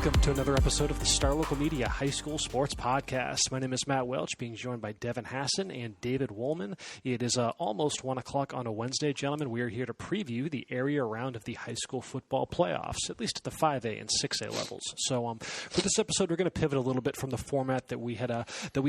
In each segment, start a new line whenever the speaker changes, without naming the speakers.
Welcome to another episode of the Star Local Media High School Sports Podcast. My name is Matt Welch, being joined by Devin, Hasson, and David Wolman. It is almost 1 o'clock on a Wednesday, gentlemen. We are here to preview the area round of the high school football playoffs, at least at the 5A and 6A levels. So for this episode, we're going to pivot a little bit from the format that we had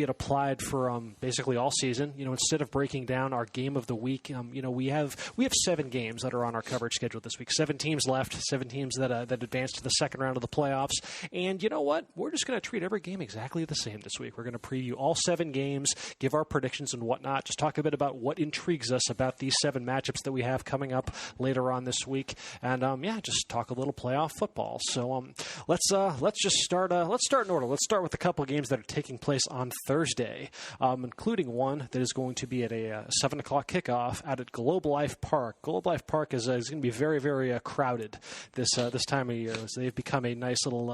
applied for basically all season. You know, instead of breaking down our game of the week, we have 7 games that are on our coverage schedule this week. 7 teams left, 7 teams that advanced to the second round of the playoffs. And you know what? We're just going to treat every game exactly the same this week. We're going to preview all 7 games, give our predictions and whatnot, just talk a bit about what intrigues us about these 7 matchups that we have coming up later on this week, and just talk a little playoff football. So let's just start. Let's start in order. Let's start with a couple of games that are taking place on Thursday, including one that is going to be at a 7 o'clock kickoff out at Globe Life Park. Globe Life Park is going to be very, very crowded this time of year. So they've become a nice little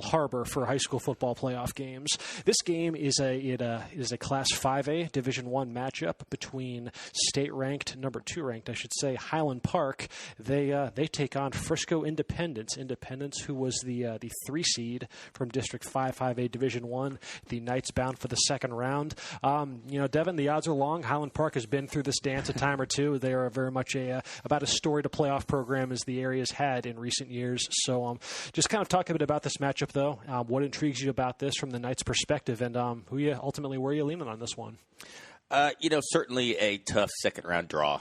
harbor for high school football playoff games. This game is a Class 5A Division I matchup between state-ranked, number 2 ranked, I should say, Highland Park. They take on Frisco Independence. Independence, who was the 3 seed from District 5A Division I. The Knights bound for the second round. Devin, the odds are long. Highland Park has been through this dance a time or two. They are very much about as storied a playoff program as the area's had in recent years. So just kind of talk a bit about this matchup, though. What intrigues you about this from the Knights' perspective, and where are you leaning on this one?
Certainly a tough second-round draw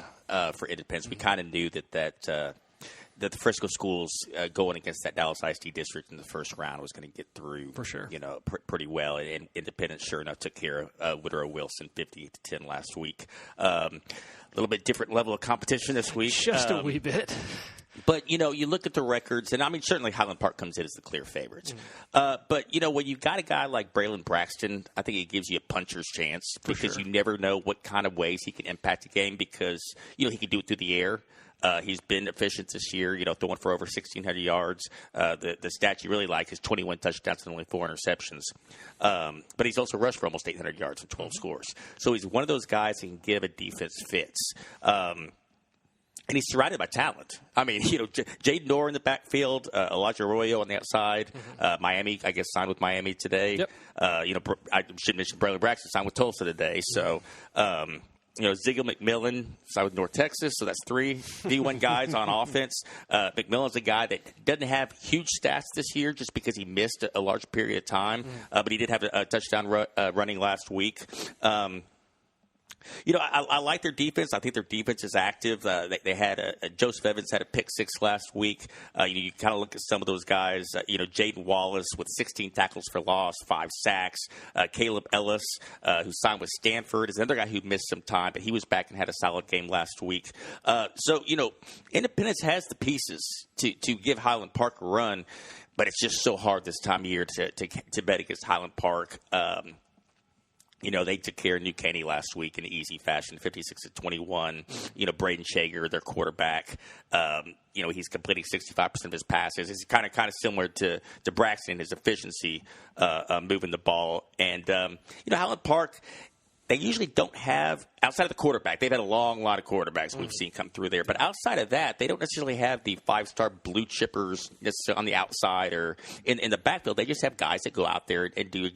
for Independence. We kind of knew that the Frisco schools going against that Dallas ISD district in the first round was going to get through,
for sure.
Pretty well. And Independence, sure enough, took care of Woodrow Wilson 58-10 last week. A little bit different level of competition this week.
Just a wee bit.
But, you look at the records, and, certainly Highland Park comes in as the clear favorites. But, when you've got a guy like Braylon Braxton, I think it gives you a puncher's chance because you never know what kind of ways he can impact a game because, he can do it through the air. He's been efficient this year, throwing for over 1,600 yards. The stat you really like is 21 touchdowns and only 4 interceptions. But he's also rushed for almost 800 yards and 12 scores. So he's one of those guys who can give a defense fits. And he's surrounded by talent. Jaden Orr in the backfield, Elijah Arroyo on the outside. Miami, I guess, signed with Miami today.
Yep.
I should mention Braylon Braxton signed with Tulsa today. So, Ziggle McMillan signed with North Texas. So that's 3 D1 guys on offense. McMillan's a guy that doesn't have huge stats this year just because he missed a large period of time. But he did have a touchdown running last week. I like their defense. I think their defense is active. They had Joseph Evans had a pick 6 last week. You kind of look at some of those guys. Jaden Wallace with 16 tackles for loss, 5 sacks. Caleb Ellis, who signed with Stanford, is another guy who missed some time, but he was back and had a solid game last week. Independence has the pieces to give Highland Park a run, but it's just so hard this time of year to bet against Highland Park. They took care of New Caney last week in easy fashion, 56-21. Braden Shager, their quarterback, he's completing 65% of his passes. It's kind of similar to Braxton, his efficiency moving the ball. And, Highland Park, they usually don't have, outside of the quarterback, they've had a long line of quarterbacks we've seen come through there. But outside of that, they don't necessarily have the 5-star blue chippers necessarily on the outside or in the backfield. They just have guys that go out there and do,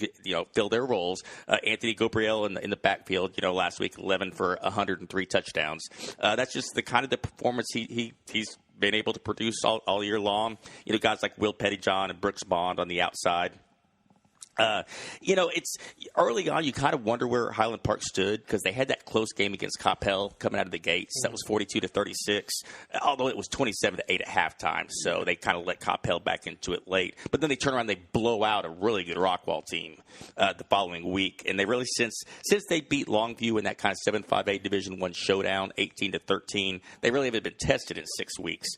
fill their roles. Anthony Gabriel in the backfield, last week, 11 for 103 touchdowns. That's just the kind of the performance he's been able to produce all year long. Guys like Will Pettyjohn and Brooks Bond on the outside. It's early on. You kind of wonder where Highland Park stood because they had that close game against Coppell coming out of the gates. That was 42-36, although it was 27-8 at halftime. So they kind of let Coppell back into it late. But then they turn around, they blow out a really good Rockwall team the following week, and they really since they beat Longview in that kind of 7-5A Division I showdown, 18-13, they really haven't been tested in 6 weeks.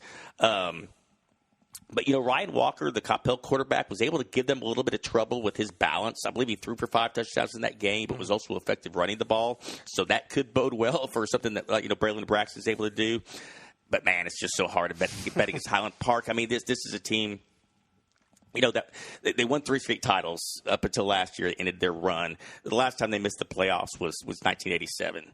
But, Ryan Walker, the Coppell quarterback, was able to give them a little bit of trouble with his balance. I believe he threw for 5 touchdowns in that game, but was also effective running the ball. So that could bode well for something that, Braylon Braxton is able to do. But, man, it's just so hard to bet against Highland Park. This is a team, that they won 3 straight titles up until last year. They ended their run. The last time they missed the playoffs was 1987.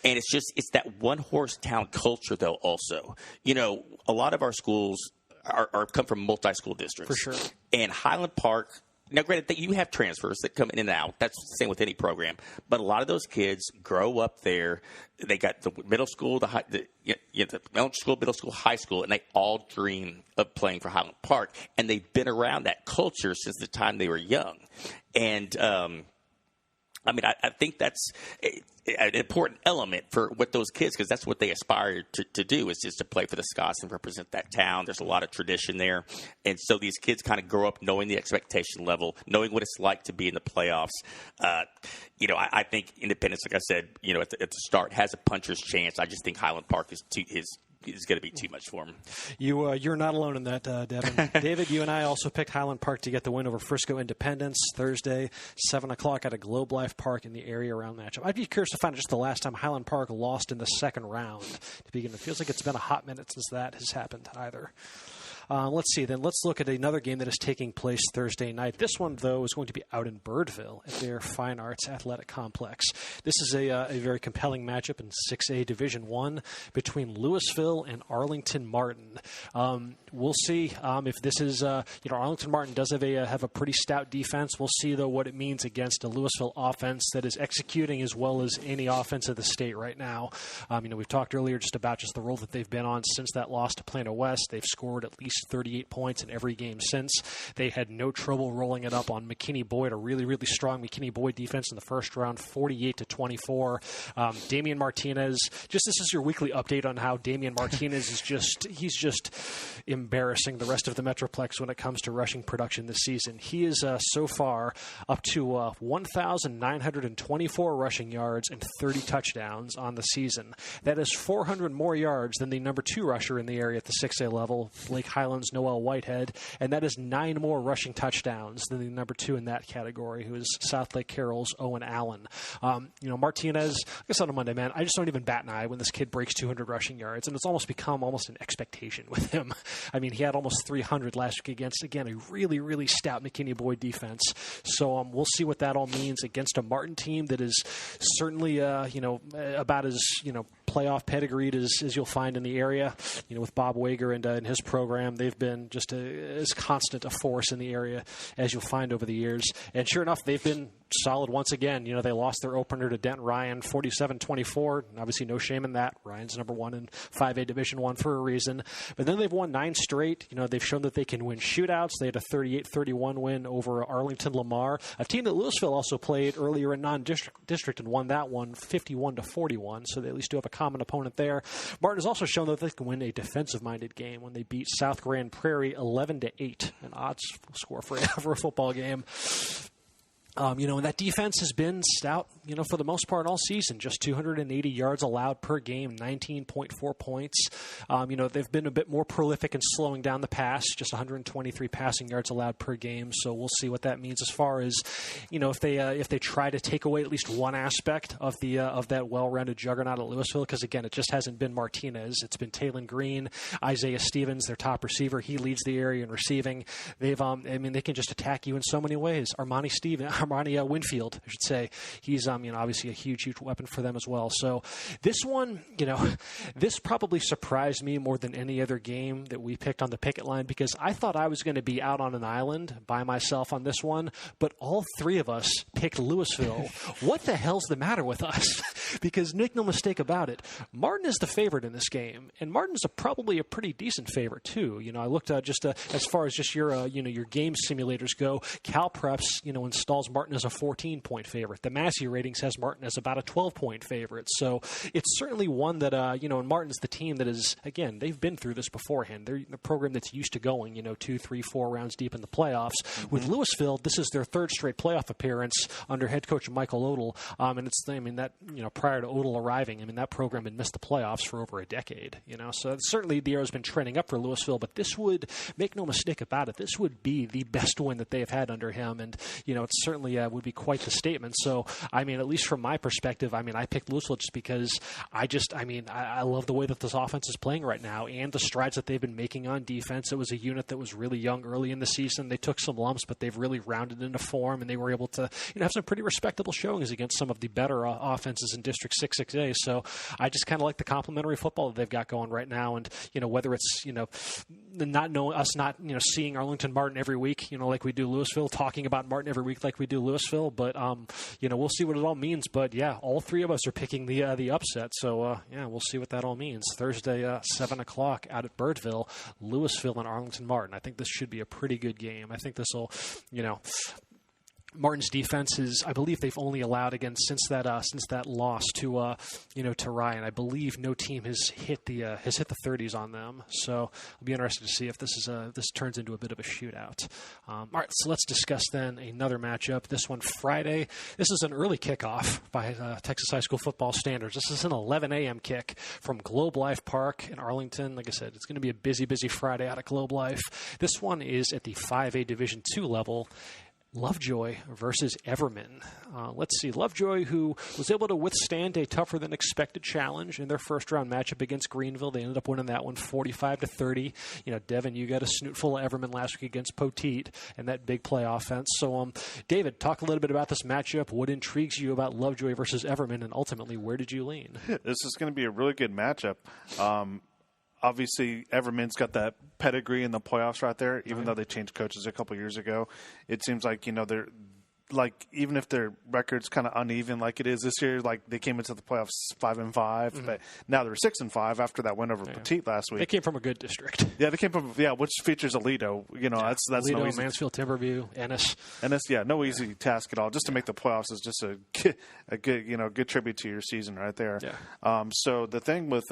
And it's that one-horse town culture, though, also. A lot of our schools – are come from multi-school districts.
For sure.
And Highland Park. Now, granted, that you have transfers that come in and out. That's the same with any program. But a lot of those kids grow up there. They got the middle school, the elementary school, middle school, high school, and they all dream of playing for Highland Park. And they've been around that culture since the time they were young. And I think that's an important element for what those kids, because that's what they aspire to do, is just to play for the Scots and represent that town. There's a lot of tradition there. And so these kids kind of grow up knowing the expectation level, knowing what it's like to be in the playoffs. I think Independence, like I said, at the start, has a puncher's chance. I just think Highland Park is going to be too much for him.
You're not alone in that, Devin. David, you and I also picked Highland Park to get the win over Frisco Independence Thursday, 7 o'clock at a Globe Life Park in the area around matchup. I'd be curious to find out just the last time Highland Park lost in the second round to begin. It feels like it's been a hot minute since that has happened either. Let's see. Then let's look at another game that is taking place Thursday night. This one, though, is going to be out in Birdville at their Fine Arts Athletic Complex. This is a very compelling matchup in 6A Division I between Lewisville and Arlington Martin. We'll see if this is, Arlington Martin does have a pretty stout defense. We'll see, though, what it means against a Lewisville offense that is executing as well as any offense of the state right now. We've talked earlier just about the role that they've been on since that loss to Plano West. They've scored at least 38 points in every game since. They had no trouble rolling it up on McKinney Boyd, a really, really strong McKinney Boyd defense in the first round, 48-24. Damian Martinez, this is your weekly update on how Damian Martinez is he's just embarrassing the rest of the Metroplex when it comes to rushing production this season. He is so far up to 1,924 rushing yards and 30 touchdowns on the season. That is 400 more yards than the number 2 rusher in the area at the 6A level, Blake Highland's Noel Whitehead, and that is 9 more rushing touchdowns than the number 2 in that category, who is South Lake Carroll's Owen Allen. Martinez, like I said on Monday, man, I just don't even bat an eye when this kid breaks 200 rushing yards, and it's almost become an expectation with him. He had almost 300 last week against, again, a really, really stout McKinney Boyd defense. So we'll see what that all means against a Martin team that is certainly, about as, playoff pedigreed as you'll find in the area. With Bob Wager and his program, they've been just as constant a force in the area as you'll find over the years. And sure enough, they've been solid once again. They lost their opener to Denton Ryan 47-24. Obviously, no shame in that. Ryan's number 1 in 5A Division I for a reason. But then they've won 9 straight. They've shown that they can win shootouts. They had a 38-31 win over Arlington Lamar, a team that Lewisville also played earlier in non-district and won that one 51-41. So they at least do have a common opponent there. Martin has also shown that they can win a defensive-minded game when they beat South Grand Prairie 11-8, an odd score for a football game. And that defense has been stout, for the most part all season. Just 280 yards allowed per game, 19.4 points. They've been a bit more prolific in slowing down the pass, just 123 passing yards allowed per game. So we'll see what that means as far as, if they try to take away at least one aspect of of that well-rounded juggernaut at Lewisville, because again, it just hasn't been Martinez. It's been Taylon Green, Isaiah Stevens, their top receiver. He leads the area in receiving. They've, they can just attack you in so many ways. Armani Winfield, I should say. He's, obviously a huge weapon for them as well. So this one, this probably surprised me more than any other game that we picked on the picket line, because I thought I was going to be out on an island by myself on this one, but all 3 of us picked Lewisville. What the hell's the matter with us? Because make no mistake about it, Martin is the favorite in this game, and Martin's probably a pretty decent favorite too. I looked as far as just your game simulators go. CalPreps, installs Martin as a 14-point favorite. The Massey ratings has Martin as about a 12-point favorite. So it's certainly one that, and Martin's the team that is, again, they've been through this beforehand. They're the program that's used to going, 2, 3, 4 rounds deep in the playoffs. Mm-hmm. With Lewisville, this is their 3rd straight playoff appearance under head coach Michael Odell. And it's, prior to Odell arriving, that program had missed the playoffs for over a decade, So certainly the arrow's been trending up for Lewisville, but this would, make no mistake about it, this would be the best win that they have had under him. And, it's certainly certainly would be quite the statement. So, I mean, at least from my perspective, I mean, I picked Lewisville just because I love the way that this offense is playing right now and the strides that they've been making on defense. It was a unit that was really young early in the season. They took some lumps, but they've really rounded into form, and they were able to have some pretty respectable showings against some of the better offenses in District 6-6A. So I just kind of like the complementary football that they've got going right now. And, whether it's, not seeing Arlington Martin every week, like we do Lewisville, talking about Martin every week like we do Lewisville. But, we'll see what it all means. But, yeah, all three of us are picking the upset. So, we'll see what that all means. Thursday, 7 o'clock out at Birdville, Lewisville and Arlington Martin. I think this should be a pretty good game. I think this will, Martin's defense is, I believe they've only allowed since that loss to Ryan. I believe no team has hit the 30s on them. So I'll be interested to see if this turns into a bit of a shootout. All right, so let's discuss then another matchup. This one Friday. This is an early kickoff by Texas high school football standards. This is an 11 a.m. kick from Globe Life Park in Arlington. Like I said, it's going to be a busy Friday out at Globe Life. This one is at the 5A Division II level. Lovejoy versus Everman. Let's see. Lovejoy, who was able to withstand a tougher-than-expected challenge in their first-round matchup against Greenville. They ended up winning that one 45-30. Devin, you got a snoot full of Everman last week against Poteet and that big play offense. So, David, talk a little bit about this matchup. What intrigues you about Lovejoy versus Everman, and ultimately, where did you lean?
This is going to be a really good matchup. Obviously, Everman's got that pedigree in the playoffs right there, even though they changed coaches a couple years ago. It seems like, they're like, even if their record's kind of uneven like it is this year, like they came into the playoffs 5-5, but now they're 6-5 after that win over Poteet last week.
They came from a good district.
Yeah, they came from which features Aledo. That's
Aledo,
no easy.
Mansfield, Timberview, Ennis.
No easy task at all. Just to make the playoffs is just a good tribute to your season right there.
Yeah.
So the thing with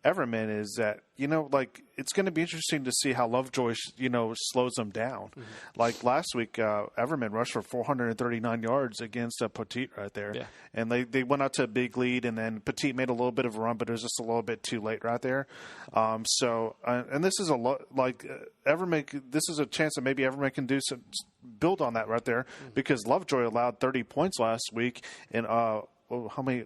Everman is that it's going to be interesting to see how Lovejoy slows them down. Mm-hmm. Like last week, Everman rushed for 439 yards against Poteet right there. Yeah. And they went out to a big lead, and then Poteet made a little bit of a run, but it was just a little bit too late right there. And this is Everman. This is a chance that maybe Everman can build on that right there, because Lovejoy allowed 30 points last week in how many?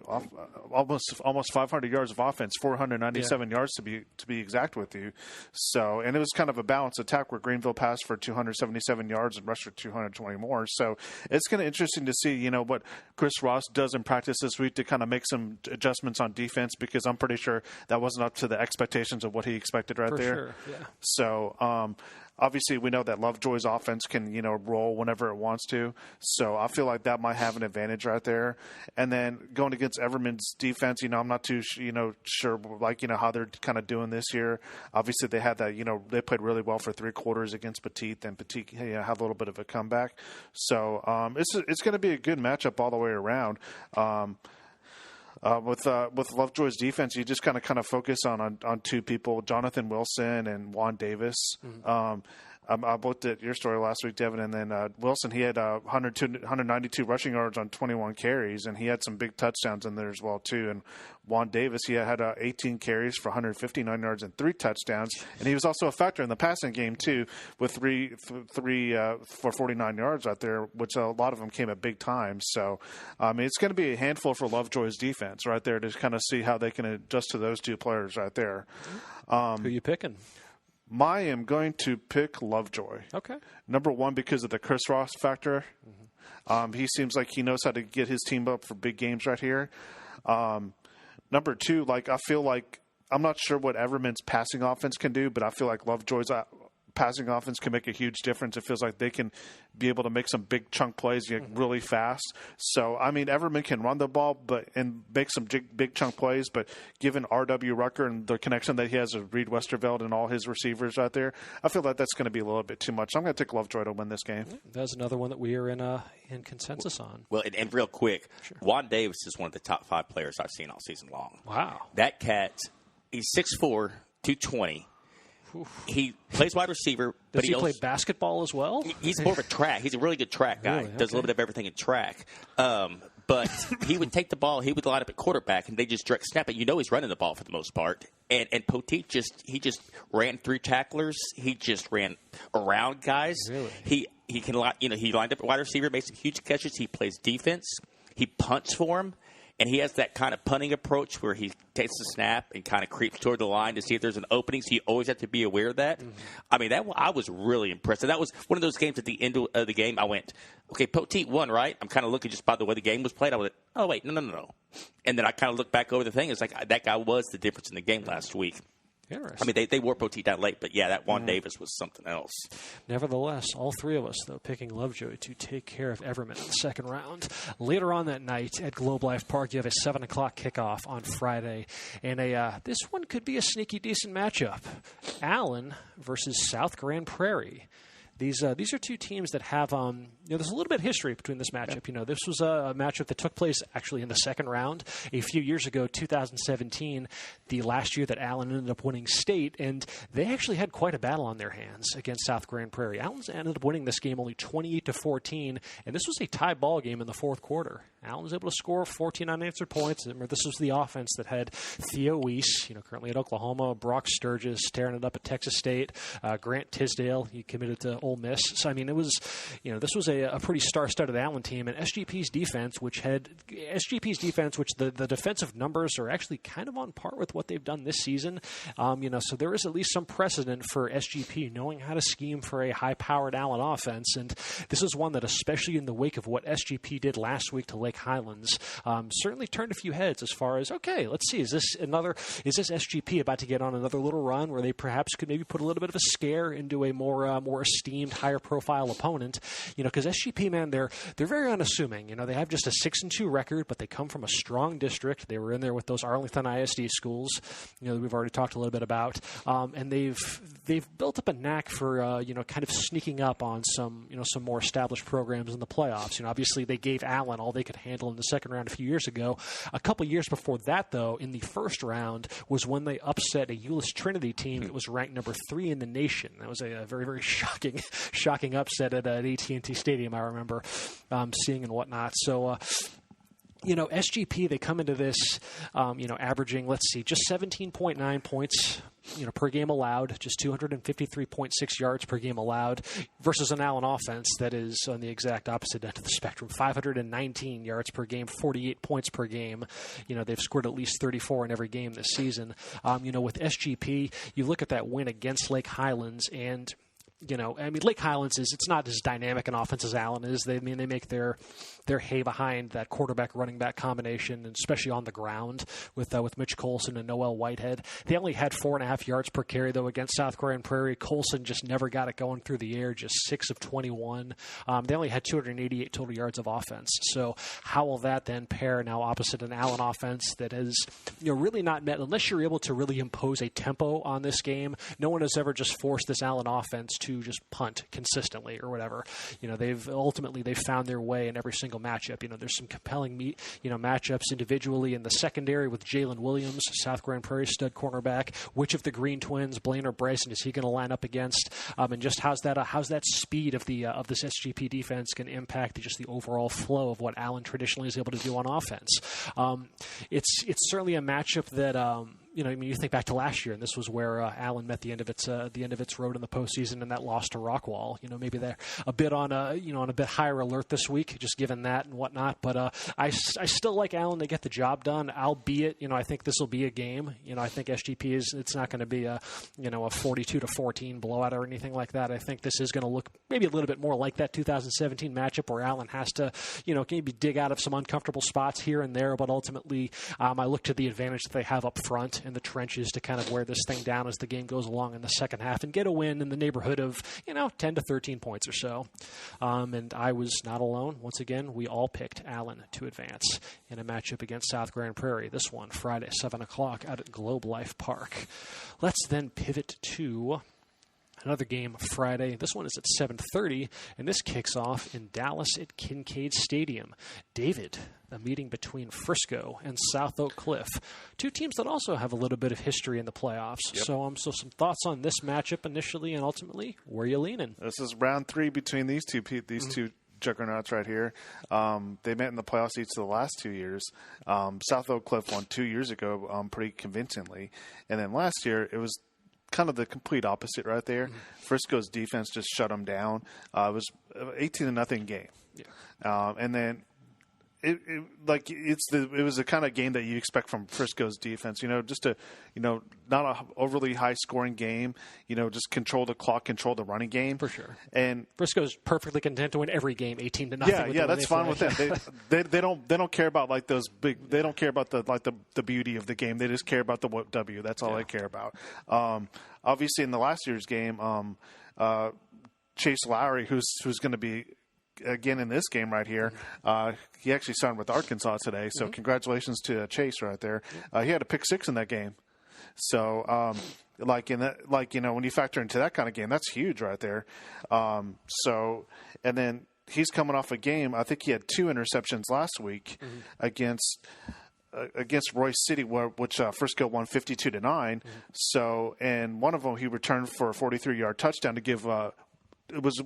Almost 500 yards of offense, 497 yards to be exact with you. So, and it was kind of a balanced attack where Greenville passed for 277 yards and rushed for 220 more. So, it's kind of interesting to see, what Chris Ross does in practice this week to kind of make some adjustments on defense, because I'm pretty sure that wasn't up to the expectations of what he expected right there.
For sure, yeah.
So, obviously, we know that Lovejoy's offense can, roll whenever it wants to. So I feel like that might have an advantage right there. And then going against Everman's defense, I'm not too, sure, how they're kind of doing this year. Obviously, they had that, they played really well for 3 quarters against Poteet, and Poteet had a little bit of a comeback. So it's going to be a good matchup all the way around. With Lovejoy's defense, you just kind of focus on 2 people, Jonathan Wilson and Juan Davis. Mm-hmm. I looked at your story last week, Devin, and then Wilson, he had 192 rushing yards on 21 carries, and he had some big touchdowns in there as well, too. And Juan Davis, he had 18 carries for 159 yards and 3 touchdowns, and he was also a factor in the passing game, too, with three for 49 yards out there, which a lot of them came at big times. So, it's going to be a handful for Lovejoy's defense right there to kind of see how they can adjust to those 2 players right there.
Who are you picking?
I am going to pick Lovejoy.
Okay.
Number 1, because of the Chris Ross factor. Mm-hmm. He seems like he knows how to get his team up for big games right here. Number 2, I feel like I'm not sure what Everman's passing offense can do, but I feel like Lovejoy's passing offense can make a huge difference. It feels like they can be able to make some big chunk plays really fast. So, Everman can run the ball and make some big chunk plays, but given R.W. Rucker and the connection that he has with Reed Westerveld and all his receivers out there, I feel like that's going to be a little bit too much. I'm going to take Lovejoy to win this game.
That's another one that we are in consensus on.
Well, and real quick, sure. Juan Davis is one of the top 5 players I've seen all season long.
Wow.
That cat, he's 6'4", 220. He plays wide receiver.
Does he play basketball as well?
He's more of a track. He's a really good track guy.
Really? Okay.
Does a little bit of everything in track. But he would take the ball, he would line up at quarterback, and they just direct snap it. He's running the ball for the most part. And Poteet just ran through tacklers. He just ran around guys.
Really?
He can, he lined up at wide receiver, makes some huge catches. He plays defense. He punts for him. And he has that kind of punting approach where he takes the snap and kind of creeps toward the line to see if there's an opening. So you always have to be aware of that. I mean, I was really impressed. And that was one of those games at the end of the game. I went, okay, Poteet won, right? I'm kind of looking just by the way the game was played. I went, oh, wait, no. And then I kind of looked back over the thing. It's like that guy was the difference in the game last week.
Interesting.
I mean, they wore Poteet down late, but, yeah, that Juan Davis was something else.
Nevertheless, all three of us, though, picking Lovejoy to take care of Everman in the second round. Later on that night at Globe Life Park, you have a 7 o'clock kickoff on Friday. And this one could be a sneaky decent matchup. Allen versus South Grand Prairie. These are two teams that have there's a little bit of history between this matchup. This was a matchup that took place actually in the second round a few years ago, 2017, the last year that Allen ended up winning state, and they actually had quite a battle on their hands against South Grand Prairie. Allen ended up winning this game only 28-14, and this was a tie ball game in the fourth quarter. Allen was able to score 14 unanswered points. Remember, this was the offense that had Theo Weiss, currently at Oklahoma, Brock Sturgis tearing it up at Texas State, Grant Tisdale, he committed to Ole Miss. So, I mean, it was, this was a pretty star-studded Allen team, and SGP's defense, which the defensive numbers are actually kind of on par with what they've done this season. So there is at least some precedent for SGP knowing how to scheme for a high-powered Allen offense, and this is one that, especially in the wake of what SGP did last week to Lake Highlands, certainly turned a few heads as far as, okay, let's see, is this SGP about to get on another little run where they perhaps could maybe put a little bit of a scare into a more esteemed, higher profile opponent? Because SGP, man, they're very unassuming. They have just a 6-2 record, but they come from a strong district. They were in there with those Arlington ISD schools, that we've already talked a little bit about, and they've built up a knack for kind of sneaking up on some more established programs in the playoffs. Obviously they gave Allen all they could handle in the second round a few years ago. A couple years before that, though, in the first round was when they upset a Euless Trinity team that was ranked number 3 in the nation. That was a very, very shocking upset at AT&T Stadium, I remember seeing and whatnot. So, SGP, they come into this, averaging, just 17.9 points, per game allowed, just 253.6 yards per game allowed, versus an Allen offense that is on the exact opposite end of the spectrum, 519 yards per game, 48 points per game. They've scored at least 34 in every game this season. With SGP, you look at that win against Lake Highlands, and Lake Highlands it's not as dynamic an offense as Allen is. They make their hay behind that quarterback running back combination, and especially on the ground with Mitch Colson and Noel Whitehead. They only had 4.5 yards per carry though against South Grand Prairie. Colson just never got it going through the air, just 6 of 21. They only had 288 total yards of offense. So how will that then pair now opposite an Allen offense that has really not met, unless you're able to really impose a tempo on this game? No one has ever just forced this Allen offense to just punt consistently or whatever. They've found their way in every single matchup. There's some compelling matchups individually in the secondary with Jalen Williams, South Grand Prairie stud cornerback. Which of the Green Twins, Blaine or Bryson, is he going to line up against? And just how's that speed of this SGP defense can impact just the overall flow of what Allen traditionally is able to do on offense? It's certainly a matchup that you think back to last year, and this was where Allen met the end of its road in the postseason, and that loss to Rockwall. Maybe they're a bit on a bit higher alert this week, just given that and whatnot. But I still like Allen to get the job done, albeit I think this will be a game. I think SGP it's not going to be a 42-14 blowout or anything like that. I think this is going to look maybe a little bit more like that 2017 matchup where Allen has to maybe dig out of some uncomfortable spots here and there, but ultimately I look to the advantage that they have up front in the trenches to kind of wear this thing down as the game goes along in the second half and get a win in the neighborhood of 10 to 13 points or so. And I was not alone. Once again, we all picked Allen to advance in a matchup against South Grand Prairie. This one Friday 7 o'clock out at Globe Life Park. Let's then pivot to another game Friday. This one is at 7:30, and this kicks off in Dallas at Kincaid Stadium. David, a meeting between Frisco and South Oak Cliff, two teams that also have a little bit of history in the playoffs. Yep. So some thoughts on this matchup initially, and ultimately, where you leaning?
This is round 3 between these two juggernauts right here. They met in the playoffs each of the last 2 years. South Oak Cliff won 2 years ago pretty convincingly. And then last year, it was kind of the complete opposite right there. Frisco's defense just shut them down. It was 18-0 game. Yeah. And then it was the kind of game that you expect from Frisco's defense. Just a not a overly high scoring game. Just control the clock, control the running game
for sure.
And
Frisco's perfectly content to win every game 18-0.
Yeah, that's fine with them. They don't care about like those big. They don't care about the beauty of the game. They just care about the W. That's all they care about. Obviously, in the last year's game, Chase Lowry, who's going to be again in this game right here, he actually signed with Arkansas today. So congratulations to Chase right there. He had a pick 6 in that game. So when you factor into that kind of game, that's huge right there. And then he's coming off a game. I think he had 2 interceptions last week against Royce City, which Frisco won 52-9. So, and one of them he returned for a 43-yard touchdown to give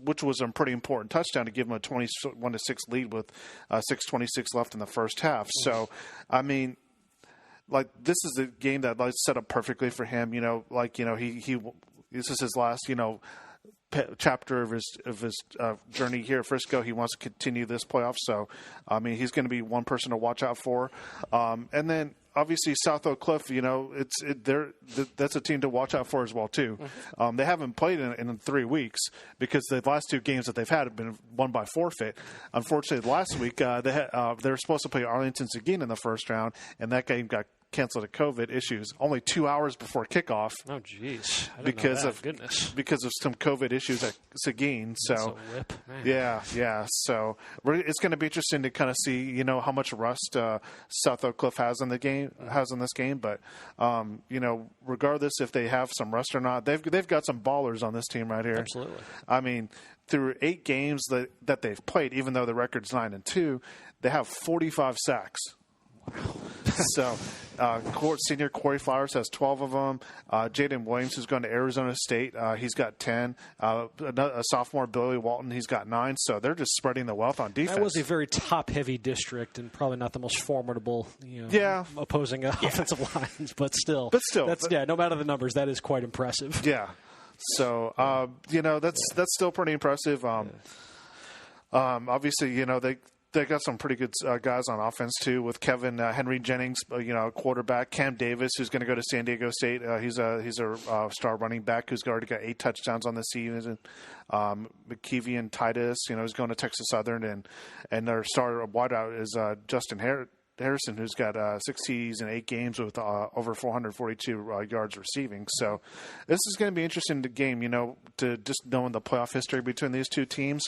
which was a pretty important touchdown to give them a 21-6 lead with 6:26 left in the first half. So, I mean, like this is a game that set up perfectly for him. He this is his last chapter of his journey here at Frisco. He wants to continue this playoff. So, I mean, he's going to be one person to watch out for. And then obviously South Oak Cliff, that's a team to watch out for as well too. They haven't played in 3 weeks because the last 2 games that they've had have been won by forfeit. Unfortunately, last week they were supposed to play Arlington again in the first round, and that game got canceled to COVID issues only 2 hours before kickoff.
Oh, jeez.
Because of some COVID issues at Seguin. So, yeah. So it's going to be interesting to kind of see, how much rust South Oak Cliff has in this game. But regardless if they have some rust or not, they've got some ballers on this team right here.
Absolutely.
I mean, through 8 games that they've played, even though the record's 9-2, they have 45 sacks. So, senior Corey Flowers has 12 of them. Jaden Williams, who's going to Arizona State, he's got 10. A sophomore, Billy Walton, he's got 9. So they're just spreading the wealth on defense.
That was a very top-heavy district and probably not the most formidable, opposing offensive lines, but still, no matter the numbers, that is quite impressive.
Yeah. So, that's still pretty impressive. Obviously, they got some pretty good guys on offense too, with Kevin Henry Jennings, quarterback. Cam Davis, who's going to go to San Diego State. He's a star running back who's already got 8 touchdowns on the season. McKeevian Titus, who's going to Texas Southern, and their star wideout is Justin Harrison, who's got 6 TDs in 8 games with over 442 yards receiving. So this is going to be an interesting game, to just knowing the playoff history between these 2 teams,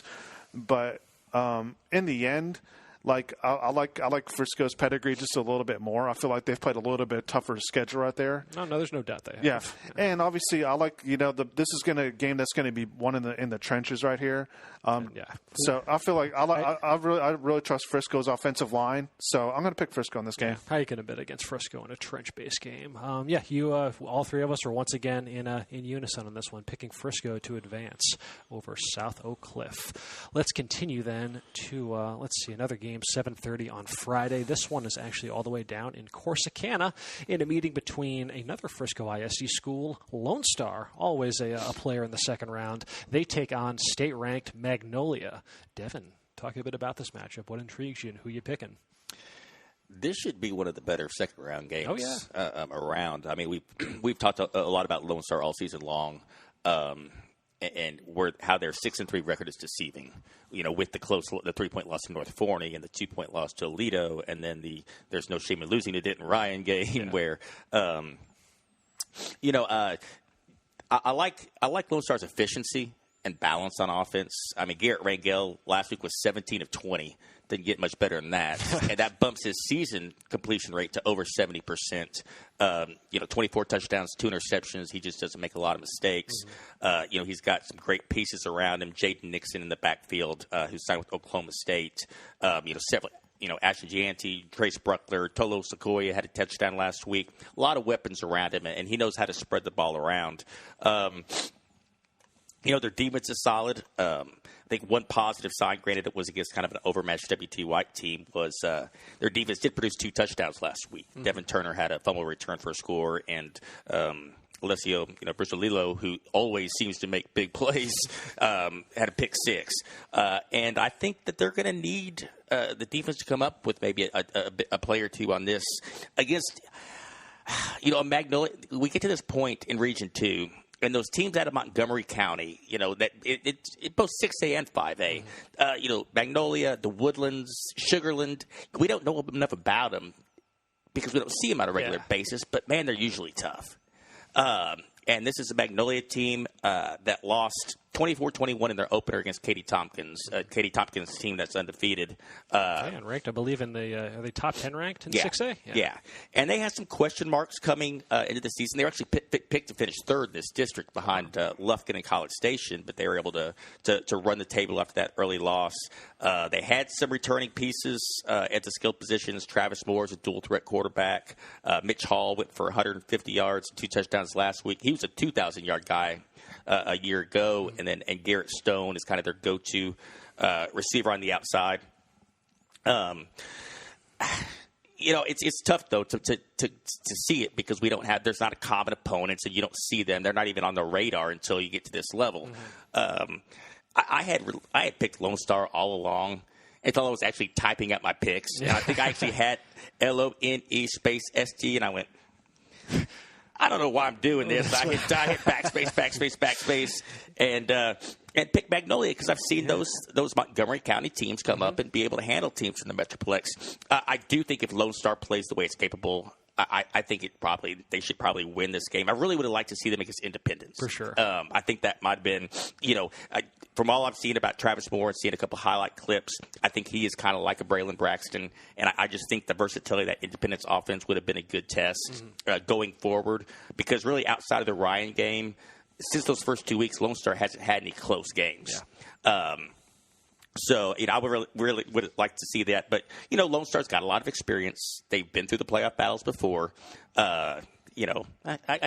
but. In the end, I like Frisco's pedigree just a little bit more. I feel like they've played a little bit tougher schedule right there.
No, there's no doubt they have.
Yeah, and obviously I like this is a game that's going to be won in the trenches right here. So I feel like I really trust Frisco's offensive line. So I'm going to pick Frisco in this game.
How are you going to bet against Frisco in a trench-based game? You all 3 of us are once again in unison on this one, picking Frisco to advance over South Oak Cliff. Let's continue then to another game. 7:30 on Friday. This one is actually all the way down in Corsicana in a meeting between another Frisco ISD school, Lone Star, always a player in the second round. They take on state-ranked Magnolia. Devin, talk a bit about this matchup. What intrigues you and who you picking?
This should be one of the better second-round games around. I mean, we've talked a lot about Lone Star all season long. And how their 6-3 record is deceiving, with the 3-point loss to North Forney and the 2-point loss to Aledo, and then there's no shame in losing to Denton Ryan game where, I like Lone Star's efficiency and balance on offense. I mean, Garrett Rangel last week was 17 of 20. Didn't get much better than that. And that bumps his season completion rate to over 70%. 24 touchdowns, 2 interceptions. He just doesn't make a lot of mistakes. He's got some great pieces around him. Jaden Nixon in the backfield, who signed with Oklahoma State. Several. Ashton Gianti, Trace Bruckler, Tolo Sequoia had a touchdown last week. A lot of weapons around him, and he knows how to spread the ball around. Their defense is solid. I think one positive sign, granted it was against kind of an overmatched WT White team, was their defense did produce 2 touchdowns last week. Mm-hmm. Devin Turner had a fumble return for a score, and Alessio Bristolillo, who always seems to make big plays, had a pick 6. And I think that they're going to need the defense to come up with maybe a play or two on this. Against, Magnolia, we get to this point in Region 2, and those teams out of Montgomery County, that it both 6A and 5A. Magnolia, the Woodlands, Sugarland, we don't know enough about them because we don't see them on a regular basis, but, man, they're usually tough. And this is a Magnolia team that lost 24-21 in their opener against Katie Tompkins. Katie Tompkins' team that's undefeated.
And ranked, I believe, are they top 10 ranked in 6A?
Yeah. And they had some question marks coming into the season. They were actually picked to finish third in this district behind Lufkin and College Station, but they were able to run the table after that early loss. They had some returning pieces at the skill positions. Travis Moore is a dual-threat quarterback. Mitch Hall went for 150 yards and 2 touchdowns last week. He was a 2,000-yard guy a year ago, and Garrett Stone is kind of their go-to receiver on the outside. It's tough though to see it because there's not a common opponent, so you don't see them. They're not even on the radar until you get to this level. Mm-hmm. I had picked Lone Star all along until I was actually typing out my picks, and I think I actually had LONE space ST, and I went, I don't know why I'm doing this. I hit backspace, and pick Magnolia because I've seen those Montgomery County teams come up and be able to handle teams from the Metroplex. I do think if Lone Star plays the way it's capable, I think they should probably win this game. I really would have liked to see them against Independence.
For sure.
I think that might have been, from all I've seen about Travis Moore and seeing a couple highlight clips, I think he is kind of like a Braylon Braxton. And I just think the versatility of that Independence offense would have been a good test going forward. Because really outside of the Ryan game, since those first 2 weeks, Lone Star hasn't had any close games. Yeah. So, I would really would like to see that. But, Lone Star's got a lot of experience. They've been through the playoff battles before. I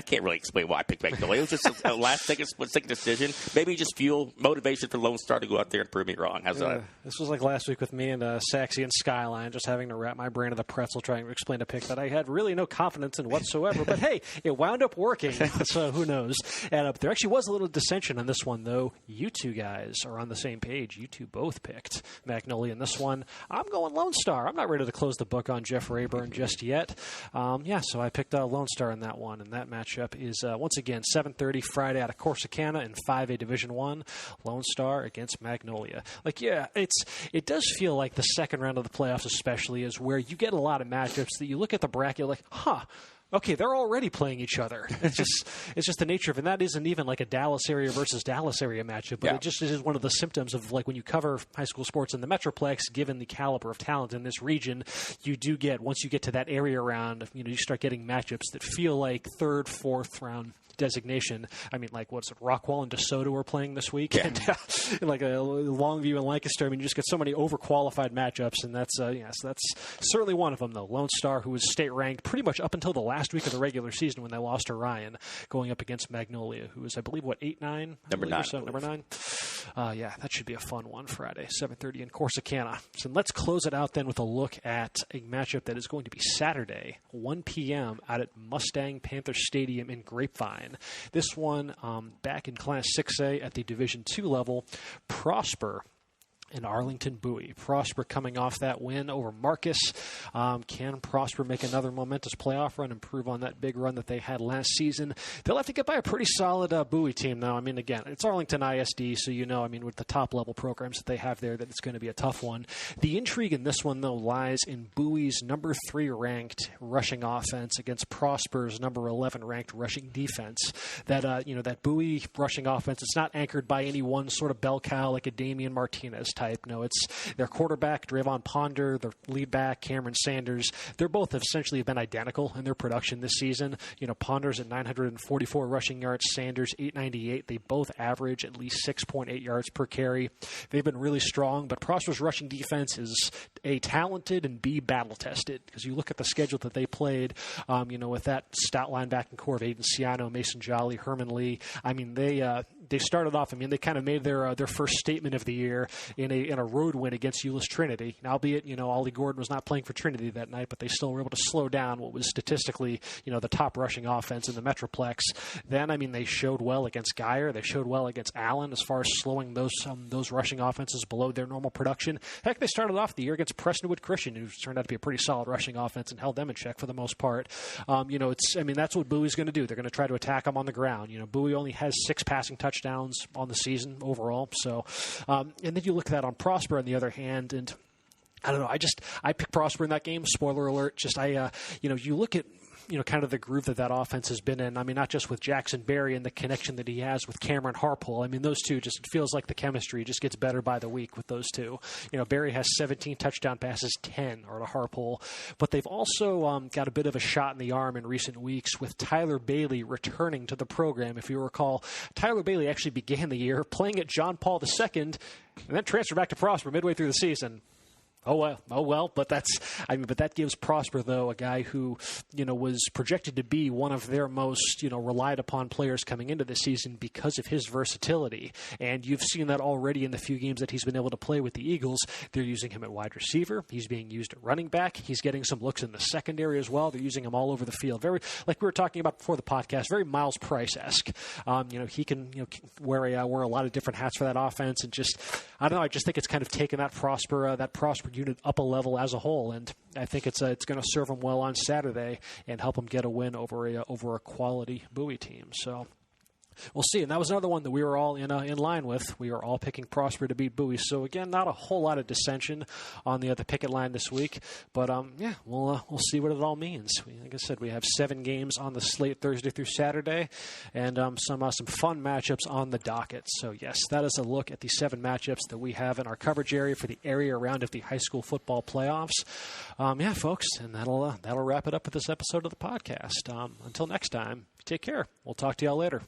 can't really explain why I picked Magnolia. It was just a last-second, split-second decision. Maybe just fuel motivation for Lone Star to go out there and prove me wrong. How's that?
This was like last week with me and Saxy and Skyline, just having to wrap my brain in the pretzel trying to explain a pick that I had really no confidence in whatsoever. But, hey, it wound up working, so who knows. And there actually was a little dissension on this one, though. You two guys are on the same page. You two both picked Magnolia in this one. I'm going Lone Star. I'm not ready to close the book on Jeff Rayburn just yet. So I picked Lone Star in that one, and that matchup is once again 7:30 Friday out of Corsicana in 5A Division I. Lone Star against Magnolia. It does feel like the second round of the playoffs, especially, is where you get a lot of matchups that you look at the bracket like, okay, they're already playing each other. It's just the nature of it. And that isn't even like a Dallas area versus Dallas area matchup, but it just is one of the symptoms of like when you cover high school sports in the Metroplex, given the caliber of talent in this region, you do get, once you get to that area round, you start getting matchups that feel like third, fourth round designation. I mean, like, what's it, Rockwall and DeSoto are playing this week?
Yeah.
And like a Longview and Lancaster. I mean, you just get so many overqualified matchups, and that's so that's certainly one of them, though. Lone Star, who was state ranked pretty much up until the last week of the regular season when they lost to Ryan, going up against Magnolia, who was, I believe, 8-9?
Number 9.
Number 9. That should be a fun one Friday, 7:30 in Corsicana. So let's close it out then with a look at a matchup that is going to be Saturday, 1 p.m. out at Mustang Panther Stadium in Grapevine. This one back in Class 6A at the Division II level, Prosper and Arlington Bowie. Prosper coming off that win over Marcus. Can Prosper make another momentous playoff run, improve on that big run that they had last season? They'll have to get by a pretty solid Bowie team, though. I mean, again, it's Arlington ISD, so with the top-level programs that they have there, that it's going to be a tough one. The intrigue in this one, though, lies in Bowie's number 3 ranked rushing offense against Prosper's number 11 ranked rushing defense. That Bowie rushing offense, it's not anchored by any one sort of bell cow like a Damian Martinez type type. It's their quarterback, Drayvon Ponder, their lead back, Cameron Sanders. They're both essentially been identical in their production this season. Ponder's at 944 rushing yards, Sanders 898. They both average at least 6.8 yards per carry. They've been really strong, but Prosper's rushing defense is A, talented, and B, battle-tested. Because you look at the schedule that they played, with that stout linebacking core of Aiden Ciano, Mason Jolly, Herman Lee. They started off, they kind of made their first statement of the year in a road win against Euless Trinity. Now, albeit, Ollie Gordon was not playing for Trinity that night, but they still were able to slow down what was statistically, the top rushing offense in the Metroplex. Then, they showed well against Geyer. They showed well against Allen as far as slowing those rushing offenses below their normal production. Heck, they started off the year against Prestonwood Christian, who turned out to be a pretty solid rushing offense and held them in check for the most part. That's what Bowie's going to do. They're going to try to attack them on the ground. Bowie only has 6 passing touchdowns on the season overall. So, and then you look at that on Prosper on the other hand, and I don't know. I picked Prosper in that game. Spoiler alert. You look at kind of the groove that offense has been in. Not just with Jackson Berry and the connection that he has with Cameron Harpole. Those two it feels like the chemistry just gets better by the week with those two. Berry has 17 touchdown passes, 10 are to Harpole. But they've also got a bit of a shot in the arm in recent weeks with Tyler Bailey returning to the program. If you recall, Tyler Bailey actually began the year playing at John Paul II and then transferred back to Prosper midway through the season. Oh well, but that gives Prosper, though, a guy who, was projected to be one of their most, relied upon players coming into this season because of his versatility. And you've seen that already in the few games that he's been able to play with the Eagles. They're using him at wide receiver. He's being used at running back. He's getting some looks in the secondary as well. They're using him all over the field. Very, like we were talking about before the podcast, very Miles Price-esque. He can, wear a lot of different hats for that offense. And I don't know, I just think it's kind of taken that Prosper unit up a level as a whole, and I think it's going to serve them well on Saturday and help them get a win over a quality Bowie team. So we'll see. And that was another one that we were all in line with. We were all picking Prosper to beat Bowie. So again, not a whole lot of dissension on the picket line this week. But we'll see what it all means. Like I said, we have 7 games on the slate Thursday through Saturday, and some fun matchups on the docket. So yes, that is a look at the 7 matchups that we have in our coverage area for the area round of the high school football playoffs. Folks, and that'll wrap it up with this episode of the podcast. Until next time, take care. We'll talk to y'all later.